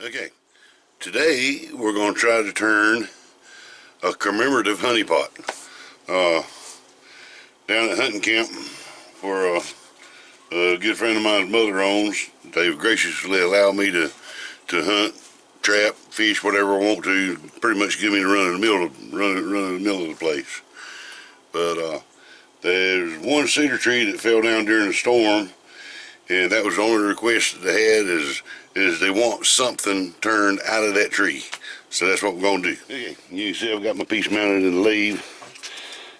Okay, today we're going to try to turn a commemorative honey pot. Down at hunting camp for a good friend of mine's mother owns. They've graciously allowed me to hunt, trap, fish, whatever I want to. Pretty much give me the run in the middle of the place. But there's one cedar tree that fell down during the storm, and that was the only request that they had is they want something turned out of that tree. So that's what we're going to do. Okay, you can see I've got my piece mounted in the lathe.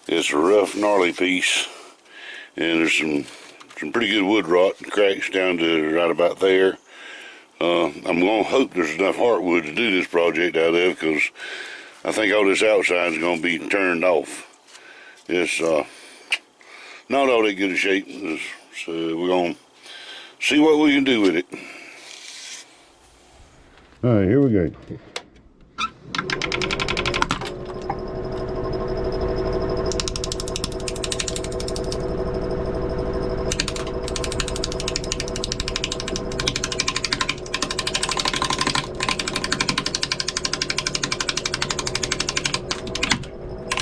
It's a rough, gnarly piece, and there's some pretty good wood rot and cracks down to right about there. I'm going to hope there's enough heartwood to do this project out of, because I think all this outside is going to be turned off. It's not all that good a shape, so we're going to see what we can do with it. All right, here we go.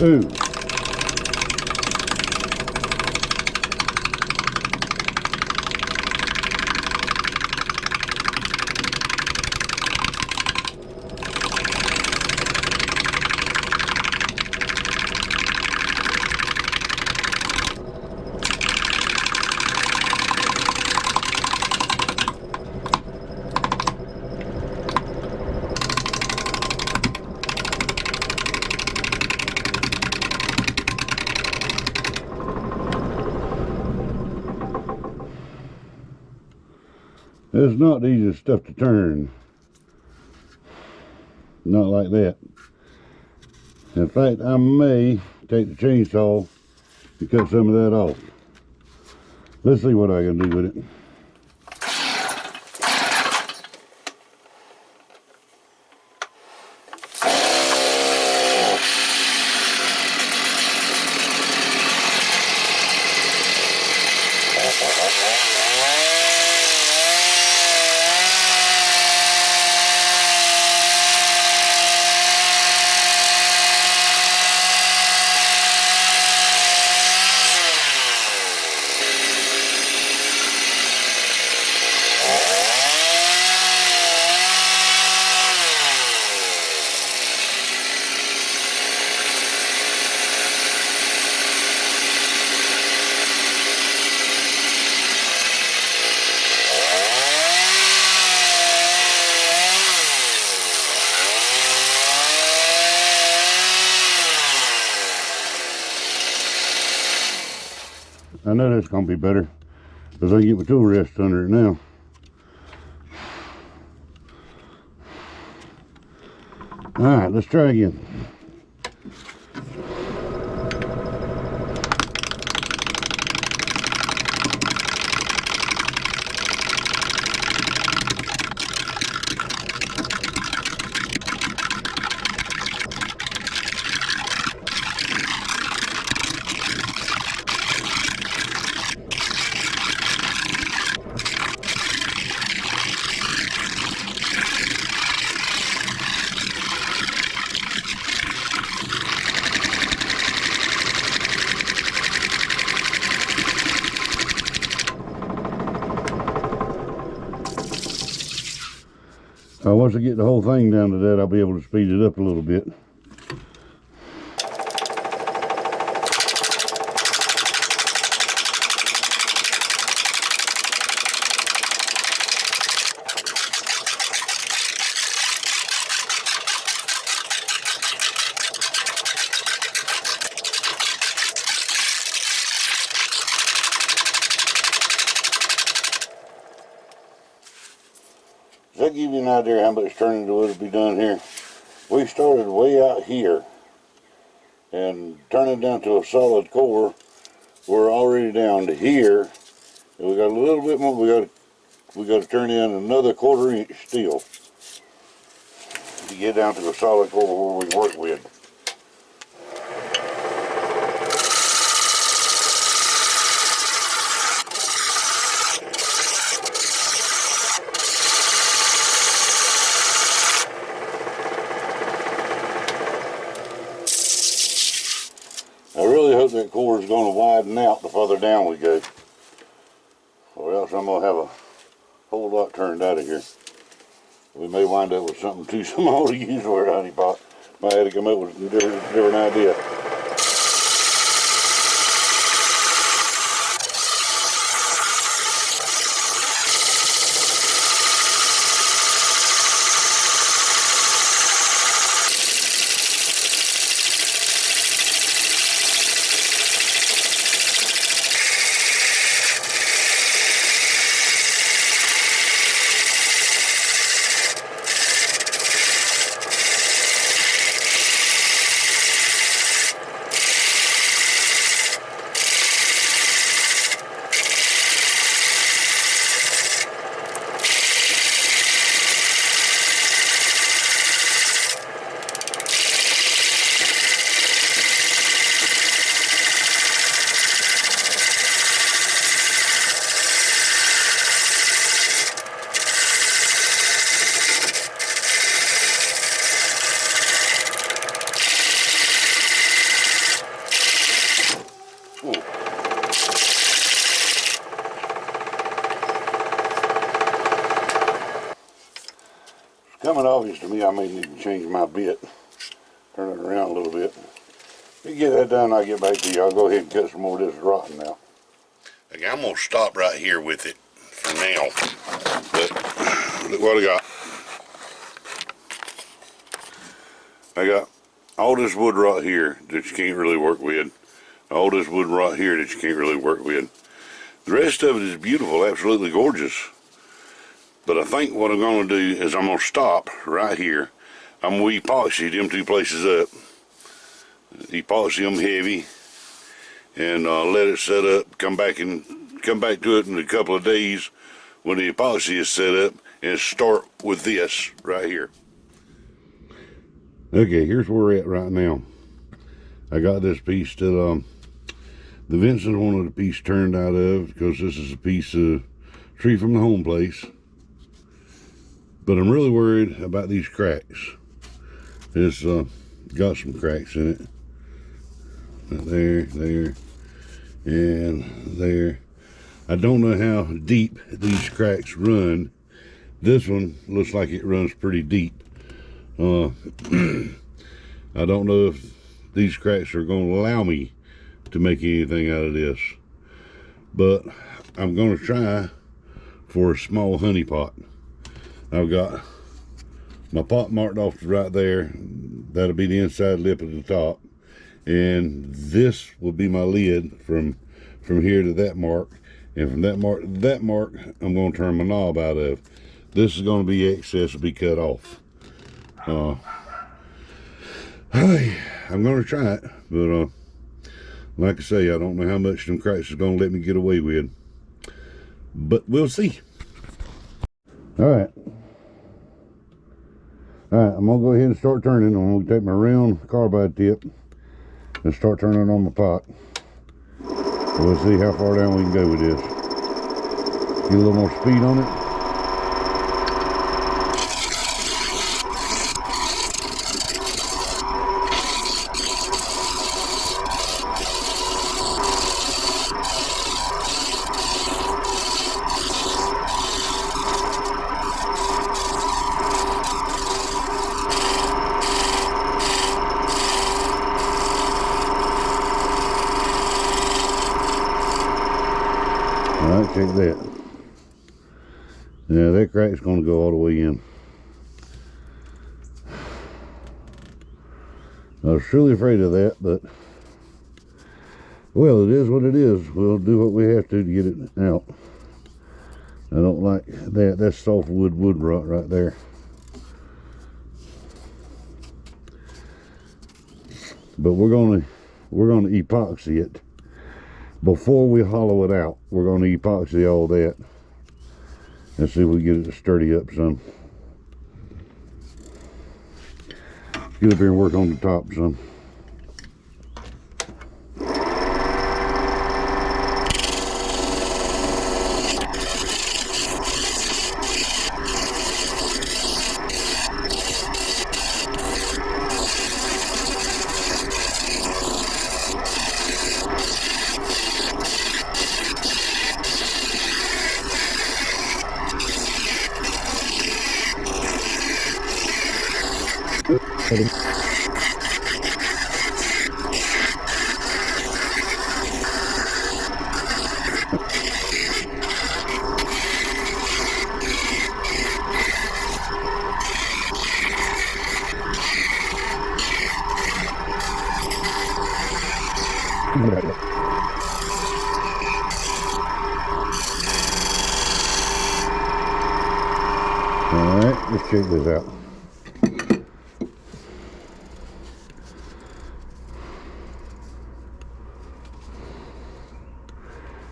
Ooh. It's not the easiest stuff to turn. Not like that. In fact, I may take the chainsaw and cut some of that off. Let's see what I can do with it. I know that's going to be better, because I can get my tool rest under it now. Alright, let's try again. Once I get the whole thing down to that, I'll be able to speed it up a little bit. Does that give you an idea how much turning wood will be done here? We started way out here, and turning down to a solid core, we're already down to here, and we got a little bit more. We got to turn in another 1/4 inch steel to get down to a solid core where we work with. that core is going to widen out the further down we go, or else I'm going to have a whole lot turned out of here. We may wind up with something too small to use for a honey pot. Might have to come up with a different idea. Coming obvious to me, I may need to change my bit. Turn it around a little bit. If you get that done, I'll get back to you. I'll go ahead and cut some more of this rotten now. Okay, I'm going to stop right here with it for now. But look what I got. I got all this wood right here that you can't really work with. All this wood right here that you can't really work with. The rest of it is beautiful, absolutely gorgeous. But I think what I'm going to do is I'm going to stop right here. I'm going to epoxy them two places up. Epoxy them heavy. And let it set up. Come back to it in a couple of days when the epoxy is set up. And start with this right here. Okay, here's where we're at right now. I got this piece that the Vinson wanted a piece turned out of, because this is a piece of tree from the home place. But I'm really worried about these cracks. It's got some cracks in it. There, and there. I don't know how deep these cracks run. This one looks like it runs pretty deep. I don't know if these cracks are going to allow me to make anything out of this. But I'm going to try for a small honey pot. I've got my pot marked off right there. That'll be the inside lip at the top, and this will be my lid from here to that mark, and from that mark to that mark I'm going to turn my knob out of. This is going to be excess to be cut off. I'm going to try it, but like I say, I don't know how much them cracks is going to let me get away with, but we'll see. Alright, I'm going to go ahead and start turning. I'm going to take my round carbide tip and start turning on my pot. We'll see how far down we can go with this. Get a little more speed on it. Alright, check that. Yeah, that crack's going to go all the way in. I was truly afraid of that, but well, it is what it is. We'll do what we have to get it out. I don't like that. That's softwood wood rot right there. But we're going to epoxy it. Before we hollow it out, we're going to epoxy all that and see if we get it to sturdy up some. Get up here and work on the top some. Alright, let's check this out.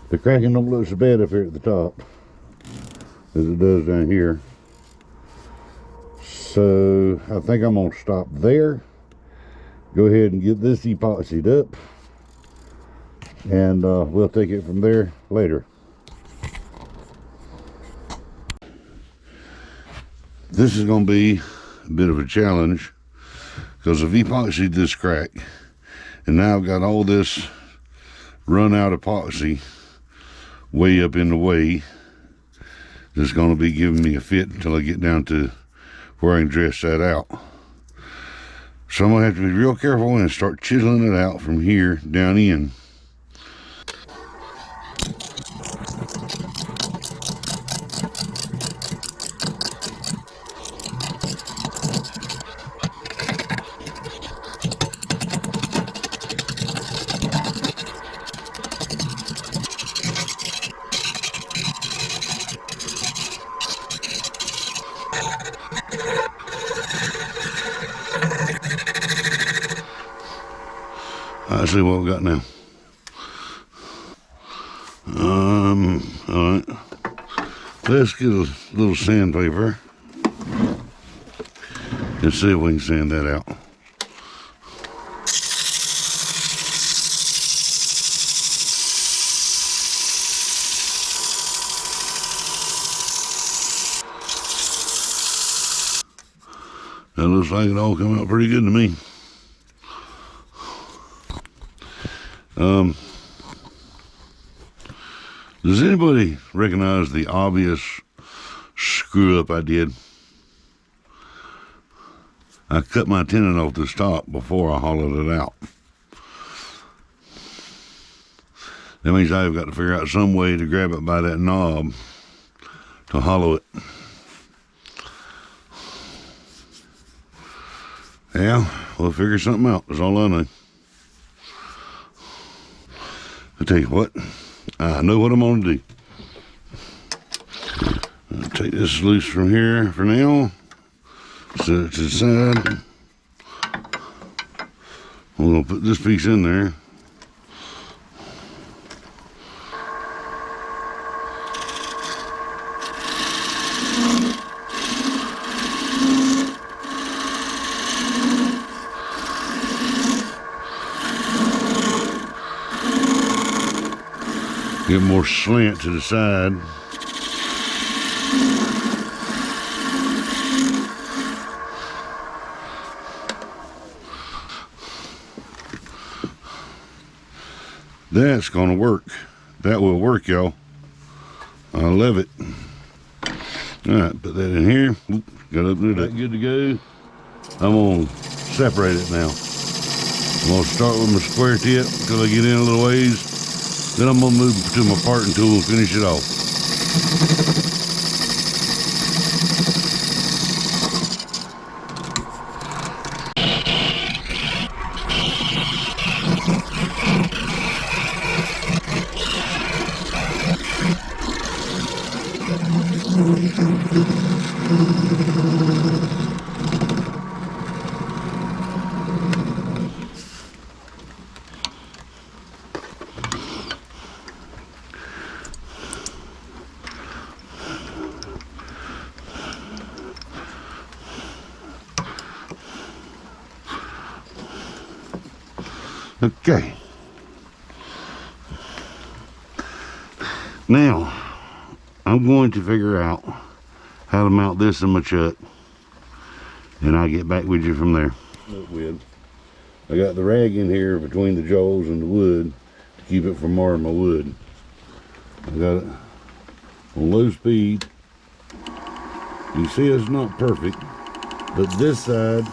The cracking don't look so bad up here at the top as it does down here. So I think I'm going to stop there. Go ahead and get this epoxied up. And we'll take it from there later. This is going to be a bit of a challenge because I've epoxied this crack. And now I've got all this run out epoxy way up in the way that's going to be giving me a fit until I get down to where I can dress that out. So I'm going to have to be real careful and start chiseling it out from here down in. Let's see what we got now. Alright. Let's get a little sandpaper and see if we can sand that out. That looks like it all come out pretty good to me. Does anybody recognize the obvious screw up I did? I cut my tenon off the top before I hollowed it out. That means I've got to figure out some way to grab it by that knob to hollow it. Yeah, we'll figure something out. That's all I know. I'll tell you what, I know what I'm going to do. I'll take this loose from here for now. Set it to the side. We're going to put this piece in there. Get more slant to the side. That's gonna work. That will work, y'all. I love it. All right, put that in here. Oop, got to open it up. Good to go. I'm gonna separate it now. I'm gonna start with my square tip until I get in a little ways. Then I'm gonna move to my parting tool and finish it off. Okay. Now, I'm going to figure out how to mount this in my chuck, and I'll get back with you from there. I got the rag in here between the jaws and the wood to keep it from marring my wood. I got it on low speed. You see it's not perfect, but this side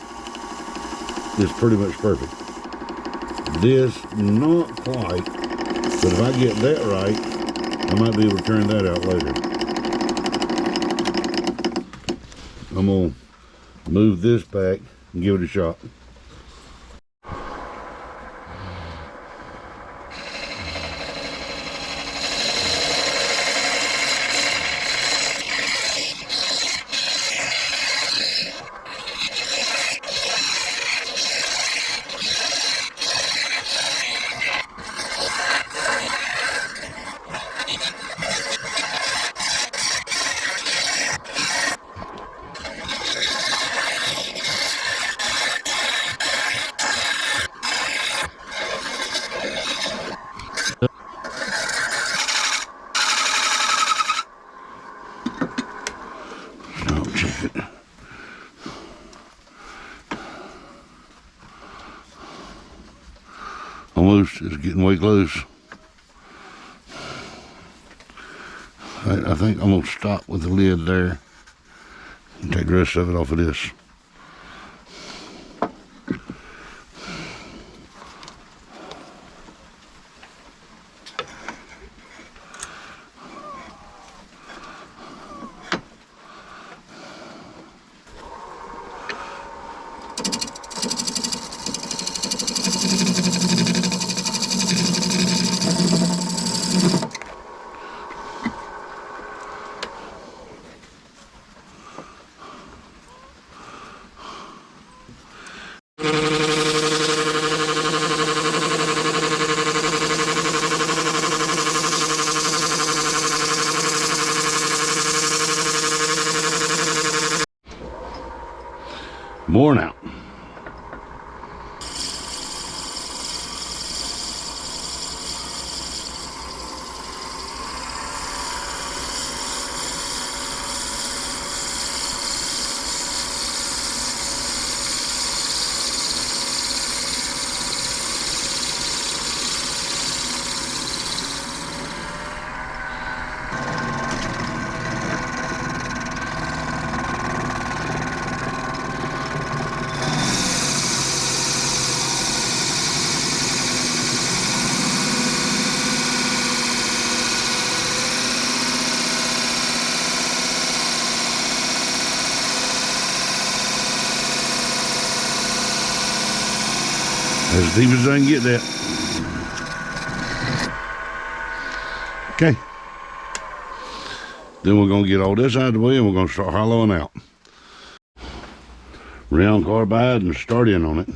is pretty much perfect. This, not quite, but if I get that right, I might be able to turn that out later. I'm gonna move this back and give it a shot. Oh, check it. Almost, it's getting way close. I think I'm gonna stop with the lid there and take the rest of it off of this. More now. As deep as I can get that. Okay. Then we're going to get all this out of the way and we're going to start hollowing out. Round carbide and start in on it.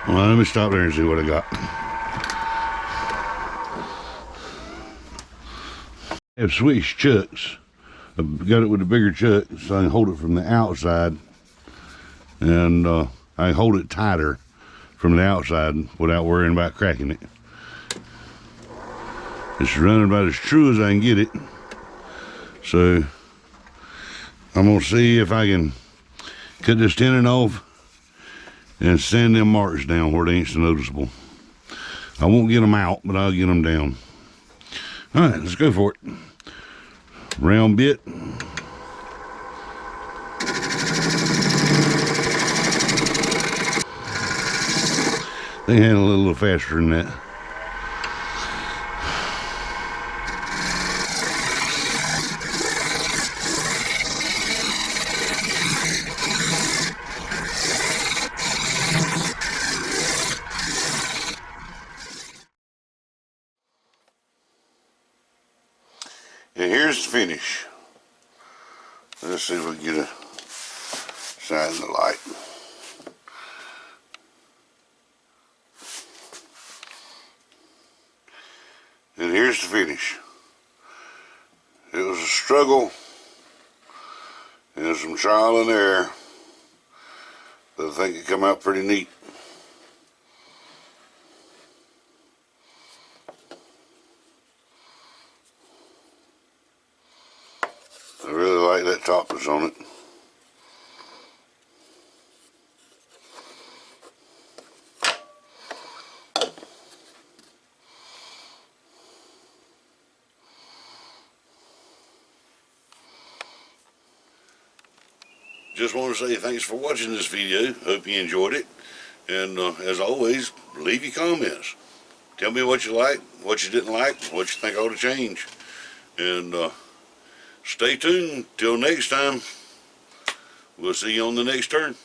Well, let me stop there and see what I got. I have switched chucks. I've got it with a bigger chuck so I can hold it from the outside, and I can hold it tighter from the outside without worrying about cracking it. It's running about as true as I can get it, so I'm gonna see if I can cut this tenon off and sand them marks down where they ain't so noticeable. I won't get them out, but I'll get them down. All right, let's go for it. Round bit. They handle it a little faster than that. And here's the finish. Let's see if we can get a side in the light. And here's the finish. It was a struggle and some trial and error, but I think it come out pretty neat. I really like that toppers on it. Just want to say thanks for watching this video. Hope you enjoyed it. And as always, leave your comments. Tell me what you like, what you didn't like, what you think ought to change. And stay tuned. Till next time, we'll see you on the next turn.